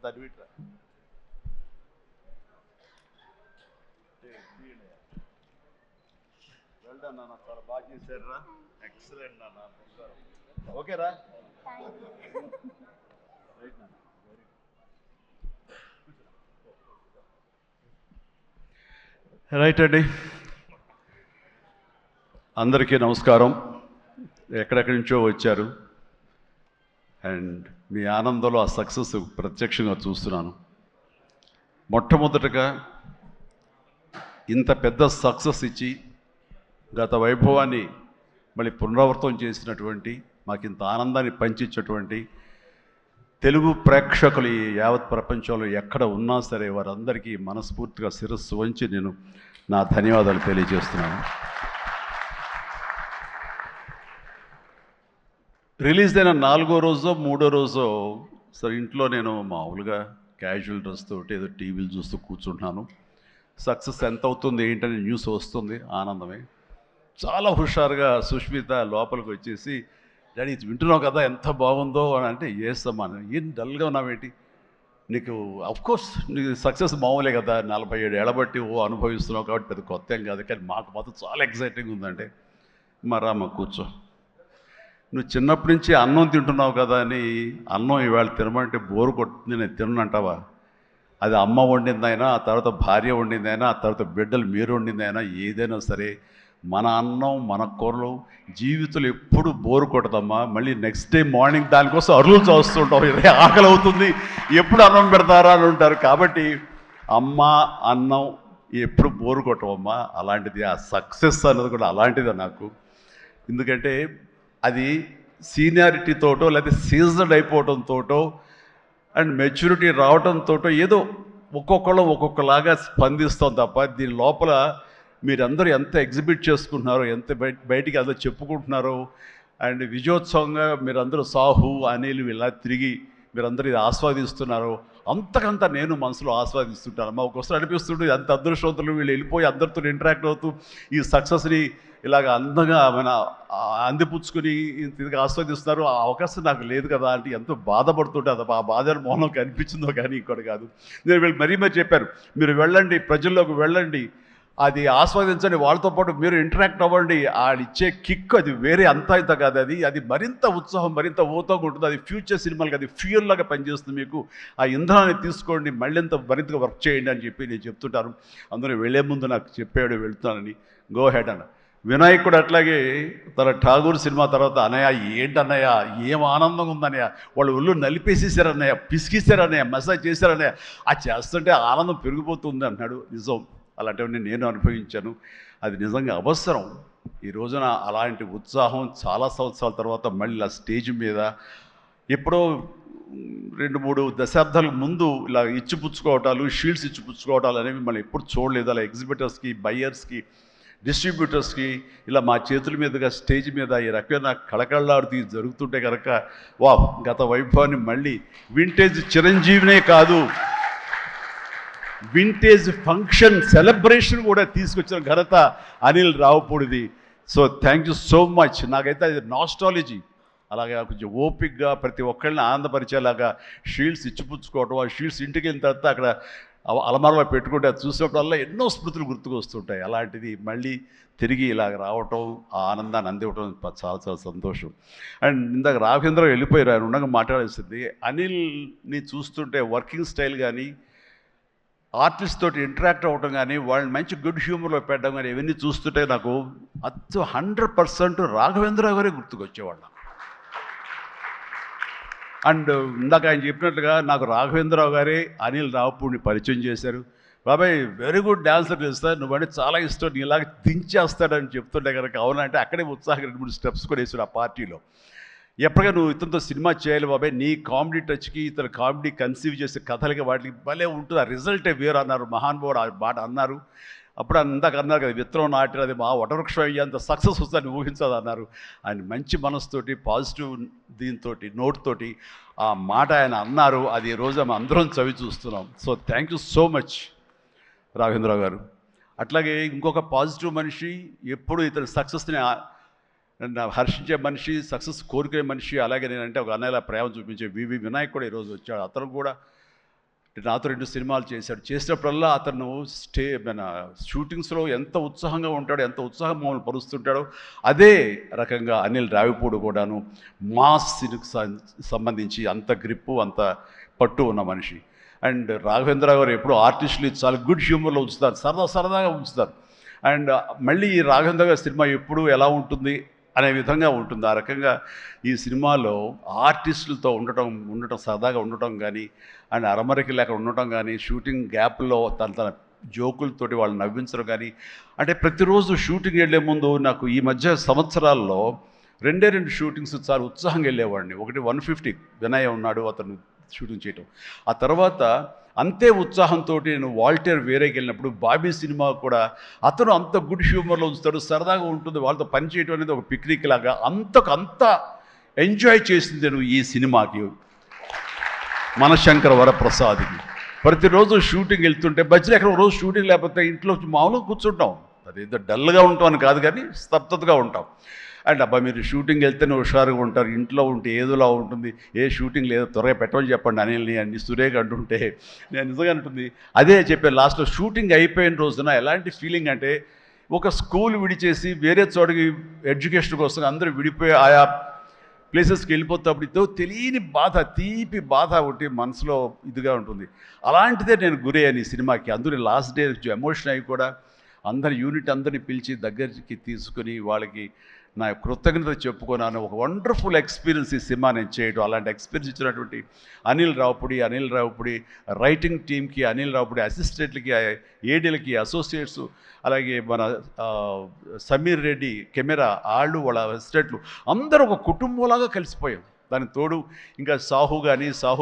దాన్ని వీటిరా వెల్డన్ నాన్న, చాలా బాగా చేశారా, ఎక్సలెంట్ నాన్న, ఓకేరా, రైట్ నాన్న, రైట్ అండి. అందరికీ నమస్కారం. ఎక్కడెక్కడి నుంచో వచ్చారు అండ్ మీ ఆనందంలో ఆ సక్సెస్ ప్రత్యక్షంగా చూస్తున్నాను. మొట్టమొదటగా ఇంత పెద్ద సక్సెస్ ఇచ్చి గత వైభవాన్ని మళ్ళీ పునరావృతం చేసినటువంటి, మాకు ఇంత ఆనందాన్ని పంచించేటువంటి తెలుగు ప్రేక్షకులు ఈ యావత్ ప్రపంచంలో ఎక్కడ ఉన్నా సరే వారందరికీ మనస్ఫూర్తిగా శిరస్సు వంచి నేను నా ధన్యవాదాలు తెలియజేస్తున్నాను. రిలీజ్ అయిన 4వ రోజో 3వ రోజో సరే ఇంట్లో నేను మామూలుగా క్యాజువల్ డ్రెస్ తోటి ఏదో టీవీలు చూస్తూ కూర్చుంటున్నాను. సక్సెస్ ఎంత అవుతుంది ఏంటని న్యూస్ వస్తుంది, ఆనందమే. చాలా హుషారుగా సుష్మిత లోపలికి వచ్చేసి, డాడీ ఇది వింటున్నావు కదా ఎంత బాగుందో అని అంటే, ఏసమ్మా ఏం డల్గా ఉన్నావేంటి, నీకు అఫ్కోర్స్ నీకు సక్సెస్ మామూలే కదా, 47 ఏళ్ళ బట్టి అనుభవిస్తున్నావు కాబట్టి పెద్ద కొత్త ఏం కాదు, కానీ మాకు మాత్రం చాలా ఎక్సైటింగ్ ఉందంటే, మరమ్మ కూర్చో, నువ్వు చిన్నప్పటి నుంచి అన్నం తింటున్నావు కదా అని, అన్నం ఇవాళ తినమంటే బోరు కొట్టింది నేను తినంటావా? అది అమ్మ వండిందైనా, ఆ తర్వాత భార్య వండిందైనా, ఆ తర్వాత బిడ్డలు మీరు వండిందైనా, ఏదైనా సరే మన అన్నం మన కూరలు జీవితంలో ఎప్పుడు బోరు కొట్టదమ్మా. మళ్ళీ నెక్స్ట్ డే మార్నింగ్ దానికోసం అరువులు చూస్తుంటాం, ఆకలి అవుతుంది ఎప్పుడు అన్నం పెడతారా అని ఉంటారు. కాబట్టి అమ్మ అన్నం ఎప్పుడు బోరు కొట్టవమ్మా. అలాంటిది ఆ సక్సెస్ అన్నది కూడా అలాంటిదే నాకు. ఎందుకంటే అది సీనియారిటీతోటో లేకపోతే సీజన్ అయిపోవడంతోటో అండ్ మెచ్యూరిటీ రావడంతో ఏదో ఒక్కొక్కళ్ళు ఒక్కొక్కలాగా స్పందిస్తాం తప్ప, దీని లోపల మీరందరూ ఎంత ఎగ్జిబిట్ చేసుకుంటున్నారో, ఎంత బయటికి అదో చెప్పుకుంటున్నారో, అండ్ విజయోత్సవంగా మీరందరూ సాహు అనిల్ ఇలా తిరిగి మీరందరూ ఇది ఆస్వాదిస్తున్నారో, అంతకంతా నేను మనసులో ఆస్వాదిస్తుంటాను. మా ఒకసారి అనిపిస్తుంటుంది అంత అదృష్టవంతులు వీళ్ళు వెళ్ళిపోయి అందరితో ఇంటరాక్ట్ అవుతూ ఈ సక్సెస్ని ఇలాగ అందంగా మన అందిపుచ్చుకొని ఇంతగా ఆస్వాదిస్తున్నారు. ఆ అవకాశం నాకు లేదు కదా అంటే ఎంతో బాధపడుతుంటే, అది ఆ బాధ మౌనం కనిపించిందో కానీ ఇంకోటి కాదు. నేను వీళ్ళు మరీ చెప్పారు, మీరు వెళ్ళండి ప్రజల్లోకి వెళ్ళండి, అది ఆస్వాదించండి, వాళ్ళతో పాటు మీరు ఇంటరాక్ట్ అవ్వండి, వాళ్ళు ఇచ్చే కిక్ అది వేరే అంతా ఇంత కాదు, అది మరింత ఉత్సాహం మరింత ఊతగా ఉంటుంది. అది ఫ్యూచర్ సినిమాలకి అది ఫ్యూయల్ లాగా పనిచేస్తుంది. మీకు ఆ ఇంధనాన్ని తీసుకోండి, మరింతగా వర్క్ చేయండి అని చెప్పి నేను చెప్తుంటాను. అందులో వెళ్ళే ముందు నాకు చెప్పాడు వెళ్తానని, గో హెడ్ అన్న. వినాయకుడు అట్లాగే తన ఠాగూర్ సినిమా తర్వాత, అన్నయ్య ఏంటన్నయ్య ఏం ఆనందంగా ఉందన్నయ్య, వాళ్ళు ఒళ్ళు నలిపేసేసారన్నయ్య, పిసికిసారన్నయ్య, మసాజ్ చేశారన్నయ్య, ఆ చేస్తుంటే ఆనందం పెరిగిపోతుంది అన్నాడు. నిజం, అలాంటివన్నీ నేను అనుభవించాను. అది నిజంగా అవసరం. ఈ రోజున అలాంటి ఉత్సాహం చాలా సంవత్సరాల తర్వాత మళ్ళీ ఆ స్టేజ్ మీద ఎప్పుడో 2-3 దశాబ్దాలకు ముందు ఇలా ఇచ్చిపుచ్చుకోవటాలు, షీల్డ్స్ ఇచ్చిపుచ్చుకోవటాలు అనేవి మనం ఎప్పుడు చూడలేదు. అలా ఎగ్జిబిటర్స్కి, బయ్యర్స్కి, డిస్ట్రిబ్యూటర్స్కి ఇలా మా చేతుల మీదుగా స్టేజ్ మీద ఈ రకమైన కళకళలాడుతూ జరుగుతుంటే కనుక, వా గత వైభవాన్ని మళ్ళీ వింటేజ్ చిరంజీవినే కాదు, వింటేజ్ ఫంక్షన్ సెలబ్రేషన్ కూడా తీసుకొచ్చిన ఘనత అనిల్ రావుపూడిది. So thank you so much. నాకైతే అది నాస్టాలజీ. అలాగే కొంచెం ఓపిక్గా ప్రతి ఒక్కళ్ళని ఆనందపరిచేలాగా షీల్డ్స్ ఇచ్చిపుచ్చుకోవటం, ఆ షీల్డ్స్ ఇంటికి వెళ్ళిన తర్వాత అక్కడ అలమారలో పెట్టుకుంటే అది చూసినప్పుడల్లా ఎన్నో స్మృతులు గుర్తుకు వస్తుంటాయి. అలాంటిది మళ్ళీ తిరిగి ఇలాగ రావటం, ఆ ఆనందాన్ని అందివ్వటం చాలా చాలా సంతోషం. అండ్ ఇందాక రాఘవేంద్ర వెళ్ళిపోయారు, ఆయన ఉండగా మాట్లాడాల్సింది. అనిల్ని చూస్తుంటే వర్కింగ్ స్టైల్ కానీ, ఆర్టిస్ట్ తోటి ఇంటరాక్ట్ అవ్వటం కానీ, వాళ్ళని మంచి గుడ్ హ్యూమర్లో పెట్టడం కానీ, ఇవన్నీ చూస్తుంటే నాకు 100% రాఘవేంద్రరావు గారే గుర్తుకొచ్చేవాళ్ళం. అండ్ ఇందాక ఆయన చెప్పినట్లుగా నాకు రాఘవేంద్రరావు గారే అనిల్ రావుపూడిని పరిచయం చేశారు. బాబాయ్ వెరీ గుడ్ డాన్సర్ చేస్తా, నువ్వంటే చాలా ఇష్టం, నీ ఇలాగ దించేస్తాడని చెప్తుంటే కనుక అవునంటే అక్కడే ఉత్సాహం 2-3 స్టెప్స్ కూడా వేసాడు ఆ పార్టీలో. ఎప్పటికీ నువ్వు ఇతనితో సినిమా చేయాలి బాబాయ్, నీ కామెడీ టచ్కి, ఇతను కామెడీ కన్సీవ్ చేసే కథలకి వాటికి భలే ఉంటుంది, ఆ రిజల్టే వేరు అన్నారు. మహానుభావుడు ఆ మాట అన్నారు. అప్పుడు ఇందాక అన్నారు కదా, విత్తనం నాటిన అది మా వటవృక్షం అయ్యేంత సక్సెస్ వస్తుందని ఊహించదు అన్నారు. ఆయన మంచి మనసుతోటి, పాజిటివ్ దీంతో, నోట్తోటి ఆ మాట ఆయన అన్నారు. అది ఈ రోజు మనం అందరం చవి చూస్తున్నాం. So thank you so much Raghavendra Rao గారు. అట్లాగే ఇంకొక పాజిటివ్ మనిషి, ఎప్పుడు ఇతని సక్సెస్ని హర్షించే మనిషి, సక్సెస్ కోరుకునే మనిషి. అలాగే నేనంటే ఒక అన్నయ్యలా ప్రేమ చూపించే వివి వినాయక్ కూడా ఈరోజు వచ్చాడు. అతను కూడా నాతో 2 సినిమాలు చేశాడు. చేసినప్పుడల్లా అతను మన షూటింగ్స్లో ఎంత ఉత్సాహంగా ఉంటాడో, ఎంత ఉత్సాహం మమ్మల్ని పరుస్తుంటాడో అదే రకంగా అనిల్ రావిపూడి కూడాను మాస్ సంబంధించి అంత గ్రిప్పు, అంత పట్టు ఉన్న మనిషి. అండ్ రాఘవేంద్ర గారు ఎప్పుడు ఆర్టిస్టులు చాలా గుడ్ హ్యూమర్లో ఉంచుతారు, సరదాగా ఉంచుతారు. అండ్ మళ్ళీ ఈ రాఘవేంద్ర గారి సినిమా ఎప్పుడు ఎలా ఉంటుంది అనే విధంగా ఉంటుంది. ఆ రకంగా ఈ సినిమాలో ఆర్టిస్టులతో ఉండటం సరదాగా ఉండటం కానీ, అండ్ అరమరికి లేక ఉండటం కానీ, షూటింగ్ గ్యాప్లో తన జోకులతోటి వాళ్ళు నవ్వించడం కానీ, అంటే ప్రతిరోజు షూటింగ్ వెళ్ళే ముందు నాకు ఈ మధ్య సంవత్సరాల్లో 2 షూటింగ్స్ చాలా ఉత్సాహంగా వెళ్ళేవాడిని. ఒకటి 150 వినయ్ ఉన్నాడు, అతను షూటింగ్ చేయటం. ఆ తర్వాత అంతే ఉత్సాహంతో నేను వాల్టర్ వేరేకి వెళ్ళినప్పుడు బాబీ సినిమా కూడా అతను అంత గుడ్ హ్యూమర్లో ఉంచుతాడు, సరదాగా ఉంటుంది. వాళ్ళతో పని చేయడం అనేది ఒక పిక్నిక్ లాగా అంత ఎంజాయ్ చేసింది నేను ఈ సినిమాకి, మనశంకర వరప్రసాద్కి. ప్రతిరోజు షూటింగ్ వెళ్తుంటే మధ్యలో ఎక్కడ రోజు షూటింగ్ లేకపోతే ఇంట్లో మామూలుగా కూర్చుంటాం, అదేదో డల్గా ఉంటాం అని కాదు కానీ స్తబ్దతగా ఉంటాం. అండ్ అబ్బా మీరు షూటింగ్ వెళ్తేనే హుషారుగా ఉంటారు, ఇంట్లో ఉంటే ఏదోలా ఉంటుంది, ఏ షూటింగ్ లేదో త్వరగా పెట్టమని చెప్పండి అనిల్ని అన్ని సురేఖ అంటుంటే నేను నిజంగా అంటుంది అదే చెప్పాను. లాస్ట్లో షూటింగ్ అయిపోయిన రోజున ఎలాంటి ఫీలింగ్ అంటే ఒక స్కూల్ విడిచేసి వేరే చోటకి ఎడ్యుకేషన్ కోసం అందరూ విడిపోయి ఆయా ప్లేసెస్కి వెళ్ళిపోతాప్పుడు తెలియని బాధ, తీపి బాధ ఒకటి మనసులో ఇదిగా ఉంటుంది. అలాంటిదే నేను గురయ్యాను ఈ సినిమాకి. అందులో లాస్ట్ డే ఎమోషన్ అయ్యి కూడా అందరి యూనిట్ అందరినీ పిలిచి దగ్గరికి తీసుకుని వాళ్ళకి నా కృతజ్ఞత చెప్పుకున్నాను. ఒక వండర్ఫుల్ ఎక్స్పీరియన్స్ ఈ సినిమా నేను చేయడం. అలాంటి ఎక్స్పీరియన్స్ ఇచ్చినటువంటి అనిల్ రావుపూడి రైటింగ్ టీమ్కి, అనిల్ రావుపూడి అసిస్టెంట్లకి, ఏడీలకి, అసోసియేట్స్, అలాగే మన సమీర్ రెడ్డి కెమెరా వాళ్ళ అసిస్టెంట్లు అందరూ ఒక కుటుంబంలాగా కలిసిపోయాం. దానికి తోడు ఇంకా సాహు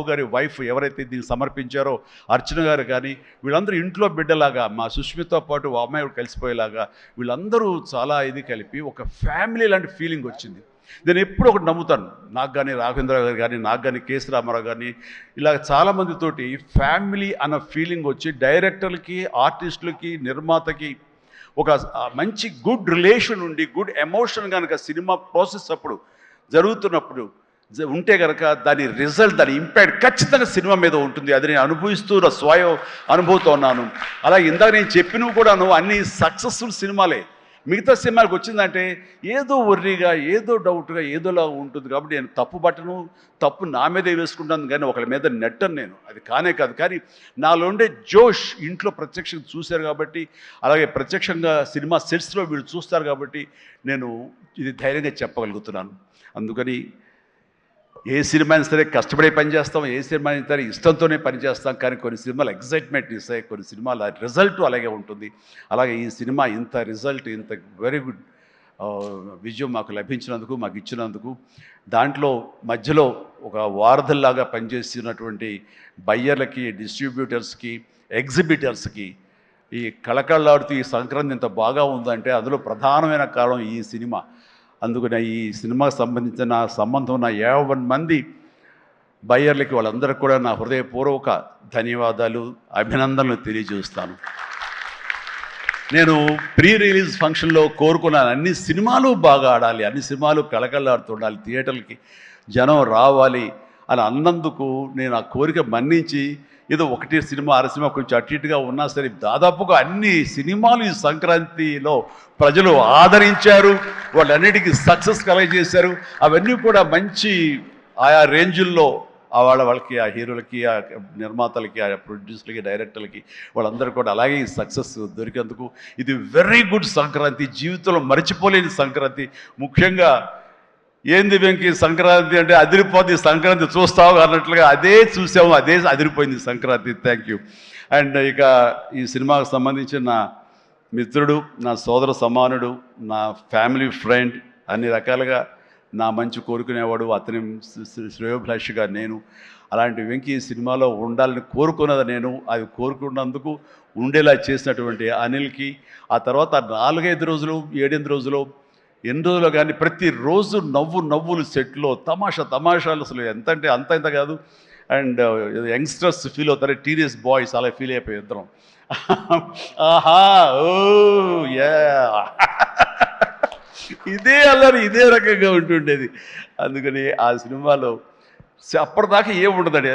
గారి వైఫ్ ఎవరైతే దీన్ని సమర్పించారో అర్చన గారు కానీ వీళ్ళందరూ ఇంట్లో బిడ్డలాగా, మా సుష్మితో పాటు అమ్మాయి కలిసిపోయేలాగా వీళ్ళందరూ చాలా ఇది కలిపి ఒక ఫ్యామిలీ లాంటి ఫీలింగ్ వచ్చింది. నేను ఎప్పుడు ఒకటి నమ్ముతాను, నాకు కానీ రాఘవేంద్ర గారు కానీ, నాకు కానీ కేసీ రామారావు కానీ, ఇలా చాలామందితోటి ఫ్యామిలీ అన్న ఫీలింగ్ వచ్చి డైరెక్టర్లకి, ఆర్టిస్టులకి, నిర్మాతకి ఒక మంచి గుడ్ రిలేషన్ ఉండి, గుడ్ ఎమోషన్ కనుక సినిమా ప్రాసెస్ అప్పుడు జరుగుతున్నప్పుడు ఉంటే కనుక దాని రిజల్ట్, దాని ఇంపాక్ట్ ఖచ్చితంగా సినిమా మీద ఉంటుంది. అది నేను అనుభవిస్తూ స్వయం అనుభూతో ఉన్నాను. అలా ఇందాక నేను చెప్పినవి కూడాను అన్ని సక్సెస్ఫుల్ సినిమాలే. మిగతా సినిమాలకు వచ్చిందంటే ఏదో వర్రీగా, ఏదో డౌట్గా, ఏదోలా ఉంటుంది. కాబట్టి నేను తప్పు నా మీదే వేసుకుంటాను కానీ ఒకళ్ళ మీద నెట్టను నేను, అది కానే కాదు. కానీ నాలో ఉండే జోష్ ఇంట్లో ప్రత్యక్షంగా చూశారు కాబట్టి, అలాగే ప్రత్యక్షంగా సినిమా సెట్స్లో వీళ్ళు చూస్తారు కాబట్టి నేను ఇది ధైర్యంగా చెప్పగలుగుతున్నాను. అందుకని ఏ సినిమా అయినా సరే కష్టపడే పని చేస్తాం, ఏ సినిమా అయినా సరే ఇష్టంతోనే పని చేస్తాం. కానీ కొన్ని సినిమాలు ఎగ్జైట్మెంట్ ఇస్తాయి, కొన్ని సినిమాల రిజల్ట్ అలాగే ఉంటుంది. అలాగే ఈ సినిమా ఇంత రిజల్ట్, ఇంత వెరీ గుడ్ విజయం మాకు లభించినందుకు, మాకు ఇచ్చినందుకు, దాంట్లో మధ్యలో ఒక వారధల్లాగా పనిచేస్తున్నటువంటి బయ్యర్లకి, డిస్ట్రిబ్యూటర్స్కి, ఎగ్జిబిటర్స్కి ఈ కళకళలాడుతూ ఈ సంక్రాంతి ఇంత బాగా ఉందంటే అందులో ప్రధానమైన కారణం ఈ సినిమా. అందుకని ఈ సినిమాకు సంబంధించిన సంబంధం ఉన్న 50 మంది బయ్యర్లకి, వాళ్ళందరికీ కూడా నా హృదయపూర్వక ధన్యవాదాలు, అభినందనలు తెలియజేస్తాను. నేను ప్రీ రిలీజ్ ఫంక్షన్లో కోరుకున్నాను అన్ని సినిమాలు బాగా ఆడాలి, అన్ని సినిమాలు కళకళలాడుతుండాలి, థియేటర్లకి జనం రావాలి అని అన్నందుకు నేను ఆ కోరిక మన్నించి ఏదో 1 సినిమా 6 సినిమా కొంచెం అటు ఇటుగా ఉన్నా సరే దాదాపుగా అన్ని సినిమాలు ఈ సంక్రాంతిలో ప్రజలు ఆదరించారు, వాళ్ళన్నిటికీ సక్సెస్ కలగజేశారు. అవన్నీ కూడా మంచి ఆయా రేంజుల్లో వాళ్ళకి, ఆ హీరోలకి, ఆ నిర్మాతలకి, ఆ ప్రొడ్యూసర్లకి, డైరెక్టర్లకి వాళ్ళందరూ కూడా అలాగే ఈ సక్సెస్ దొరికేందుకు ఇది వెరీ గుడ్ సంక్రాంతి, జీవితంలో మర్చిపోలేని సంక్రాంతి. ముఖ్యంగా ఏంది వెంకీ సంక్రాంతి అంటే అదిరిపోద్ది సంక్రాంతి చూస్తావు అన్నట్లుగా అదే చూసాము, అదే అదిరిపోయింది సంక్రాంతి. Thank you. అండ్ ఇక ఈ సినిమాకు సంబంధించిన నా మిత్రుడు, నా సోదర సమానుడు, నా ఫ్యామిలీ ఫ్రెండ్, అన్ని రకాలుగా నా మంచి కోరుకునేవాడు, అతని శ్రేయోభిలాషిగా నేను. అలాంటి వెంకీ ఈ సినిమాలో ఉండాలని కోరుకున్నది నేను, అది కోరుకున్నందుకు ఉండేలా చేసినటువంటి అనిల్కి, ఆ తర్వాత 4-5 రోజులు 7-8 రోజులు ఎన్ని రోజులు కానీ ప్రతిరోజు నవ్వులు సెట్లో తమాషాలు అసలు ఎంత అంటే అంత కాదు. అండ్ యంగ్స్టర్స్ ఫీల్ అవుతారు, టీనేజ్ బాయ్స్ అలా ఫీల్ అయిపోయి ఇద్దరం. ఆహా ఓ యా ఇదే అల్లరి ఇదే రకంగా ఉంటుండేది. అందుకని ఆ సినిమాలో అప్పటిదాకా ఏం ఉండదండి,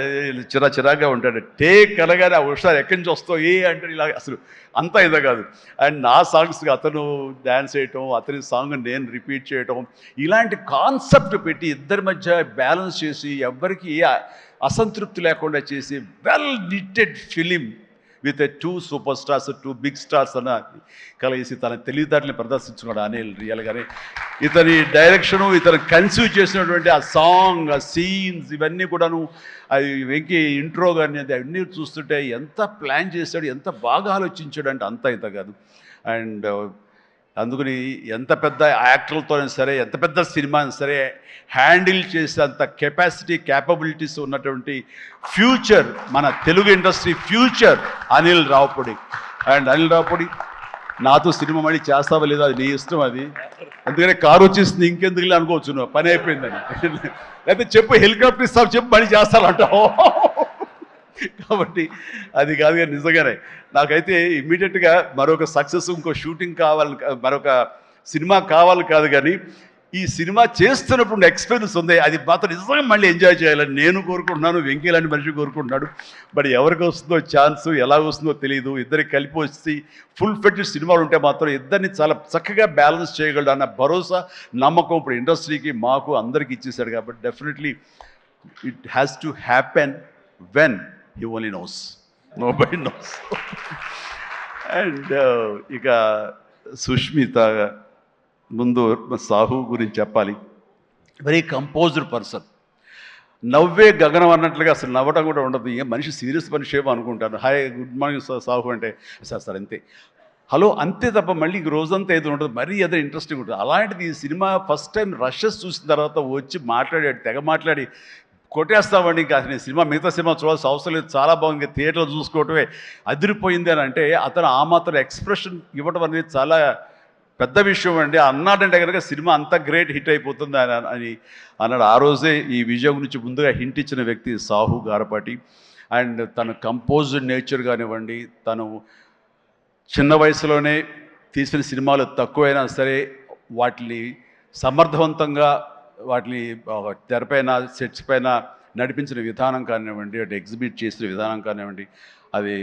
చిరాగా ఉంటాడు. టేక్ అనగానే ఆ హుషారు ఎక్కడి నుంచి వస్తావు అంటే ఇలా అసలు అంతా ఇదే కాదు. అండ్ నా సాంగ్స్కి అతను డ్యాన్స్ చేయటం, అతని సాంగ్ నేను రిపీట్ చేయటం, ఇలాంటి కాన్సెప్ట్ పెట్టి ఇద్దరి మధ్య బ్యాలెన్స్ చేసి ఎవ్వరికి ఏ అసంతృప్తి లేకుండా చేసి well knitted film with two super stars, two big stars అన్న కలిసి తన తెలివితేటల్ని ప్రదర్శించుకున్నాడు అనిల్ రియల్గానే. ఇతని డైరెక్షను, ఇతను కన్సీవ్ చేసినటువంటి ఆ సాంగ్, ఆ సీన్స్, ఇవన్నీ కూడాను అది వెంకీ ఇంట్రో కానీ అది అవన్నీ చూస్తుంటే ఎంత ప్లాన్ చేశాడు, ఎంత బాగా ఆలోచించాడు అంటే అంత ఇంత కాదు. అండ్ అందుకని ఎంత పెద్ద యాక్టర్లతోనే సరే, ఎంత పెద్ద సినిమాని సరే హ్యాండిల్ చేసేంత కెపాసిటీ, క్యాపబిలిటీస్ ఉన్నటువంటి ఫ్యూచర్, మన Telugu industry future Anil Ravipudi. And Anil Ravipudi నాతో సినిమా మళ్ళీ చేస్తావా లేదా అది నీ ఇష్టం, అది ఎందుకంటే కారు వచ్చేసింది ఇంకెందుకు అనుకోవచ్చు, నువ్వు పని అయిపోయిందని. లేకపోతే చెప్పు హెలికాప్టర్ ఇస్తావు, చెప్పు మళ్ళీ చేస్తానంటావు. కాబట్టి అది కాదు కానీ నిజంగానే నాకైతే ఇమ్మీడియట్గా మరొక సక్సెస్, ఇంకో షూటింగ్ కావాలి, మరొక సినిమా కావాలి కాదు, కానీ ఈ సినిమా చేస్తున్నప్పుడు ఎక్స్పీరియన్స్ ఉంది, అది మాత్రం నిజంగా మళ్ళీ ఎంజాయ్ చేయాలని నేను కోరుకుంటున్నాను, వెంకీ లాంటి మనిషి కోరుకుంటున్నాడు. బట్ ఎవరికి వస్తుందో ఛాన్స్, ఎలా వస్తుందో తెలియదు. ఇద్దరికి కలిపి వచ్చి ఫుల్ ఫెడ్జ్ సినిమాలు ఉంటే మాత్రం ఇద్దరిని చాలా చక్కగా బ్యాలెన్స్ చేయగలడు అన్న భరోసా, నమ్మకం ఇప్పుడు ఇండస్ట్రీకి, మాకు అందరికి ఇచ్చేసాడు. కాబట్టి definitely it has to happen when he only knows, nobody knows. And ఇక సుష్మిత ముందు సాహు గురించి చెప్పాలి. వెరీ కంపోజ్డ్ పర్సన్, నవ్వే గగనం అన్నట్లుగా అసలు నవ్వటం కూడా ఉండదు. ఏ మనిషి సీరియస్ మనిషి ఏమో అనుకుంటాను. హాయ్ గుడ్ మార్నింగ్ సాహు అంటే సార్ అంతే, హలో అంతే తప్ప మళ్ళీ రోజంతా ఏదో ఉంటుంది, మరీ ఏదో ఇంట్రెస్టింగ్ ఉంటుంది. అలాంటిది ఈ సినిమా ఫస్ట్ టైం రషెస్ చూసిన తర్వాత వచ్చి మాట్లాడాడు, తెగ మాట్లాడి కొట్టేస్తామండి. ఇంకా అసలు సినిమా మిగతా సినిమా చూడాల్సిన అవసరం లేదు, చాలా బాగుంది, థియేటర్లో చూసుకోవటమే అదిరిపోయింది అని అంటే అతను ఆ మాత్రం ఎక్స్ప్రెషన్ ఇవ్వడం అనేది చాలా పెద్ద విషయం అండి. అన్నాడంటే కనుక సినిమా అంత గ్రేట్ హిట్ అయిపోతుంది అని అన్నాడు. ఆ రోజే ఈ విజయం గురించి ముందుగా హింట్ ఇచ్చిన వ్యక్తి సాహు గారపాటి. అండ్ తన కంపోజ్డ్ నేచర్ కానివ్వండి, తను చిన్న వయసులోనే తీసిన సినిమాలు తక్కువైనా సరే వాటిని సమర్థవంతంగా వాటిని తెరపైన, సెట్స్ పైన నడిపించిన విధానం కానివ్వండి, అటు ఎగ్జిబిట్ చేసిన విధానం కానివ్వండి, అది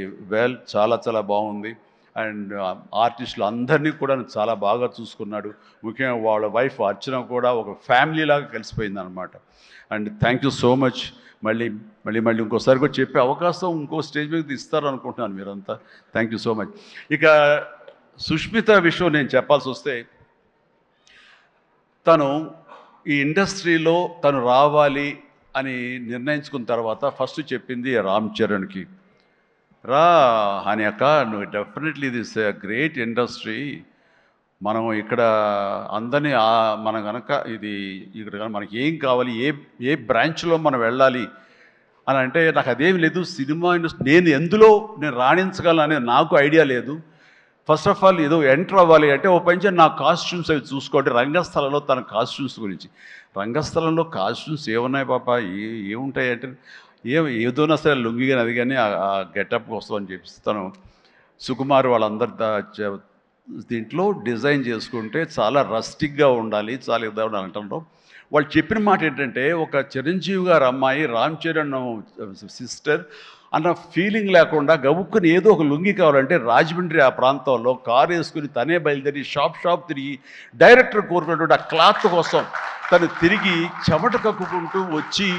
చాలా చాలా బాగుంది. అండ్ ఆర్టిస్టులు అందరినీ కూడా చాలా బాగా చూసుకున్నాడు. ముఖ్యంగా వాళ్ళ వైఫ్ అర్చన కూడా ఒక ఫ్యామిలీ లాగా కలిసిపోయింది అనమాట. And thank you so much. మళ్ళీ మళ్ళీ మళ్ళీ ఇంకోసారి కూడా చెప్పే అవకాశం ఇంకో స్టేజ్ మీద ఇస్తారు అనుకుంటున్నాను మీరంతా. Thank you so much. ఇక సుష్మిత విషయం నేను చెప్పాల్సి వస్తే, తను ఈ ఇండస్ట్రీలో తను రావాలి అని నిర్ణయించుకున్న తర్వాత ఫస్ట్ చెప్పింది రామ్ చరణ్కి, రా అని అక్క, నువ్వు డెఫినెట్లీ దిస్ గ్రేట్ ఇండస్ట్రీ, మనం ఇక్కడ అందరినీ మనం కనుక ఇది ఇక్కడ మనకి ఏం కావాలి, ఏ బ్రాంచ్లో మనం వెళ్ళాలి అని అంటే నాకు అదేం లేదు, సినిమా ఇండస్ట్రీ నేను ఎందులో నేను రాణించగలను అనేది నాకు ఐడియా లేదు. ఫస్ట్ ఆఫ్ ఆల్ ఏదో ఎంటర్ అవ్వాలి అంటే ఓ పని నా కాస్ట్యూమ్స్ అవి చూసుకోండి. రంగస్థలంలో తన కాస్ట్యూమ్స్ గురించి, రంగస్థలంలో కాస్ట్యూమ్స్ ఏమున్నాయి పాప, ఏముంటాయి అంటే ఏదోనా సరే లుంగి కానీ అది కానీ ఆ గెటప్కి వస్తుందని చెప్పి తను సుకుమార్ వాళ్ళందరి దీంట్లో డిజైన్ చేసుకుంటే చాలా రస్టిక్గా ఉండాలి, చాలా ఇదా ఉండాలి అంటారు. వాళ్ళు చెప్పిన మాట ఏంటంటే, ఒక చిరంజీవి గారు అమ్మాయి రామ్ చరణ్ సిస్టర్ అన్న ఫీలింగ్ లేకుండా గబుక్కుని ఏదో ఒక లుంగి కావాలంటే రాజమండ్రి ఆ ప్రాంతంలో కారు వేసుకుని తనే బయలుదేరి షాప్ తిరిగి డైరెక్టర్ కోరుకున్నటువంటి ఆ క్లాత్ కోసం తను తిరిగి చెమట కక్కుకుంటూ వచ్చి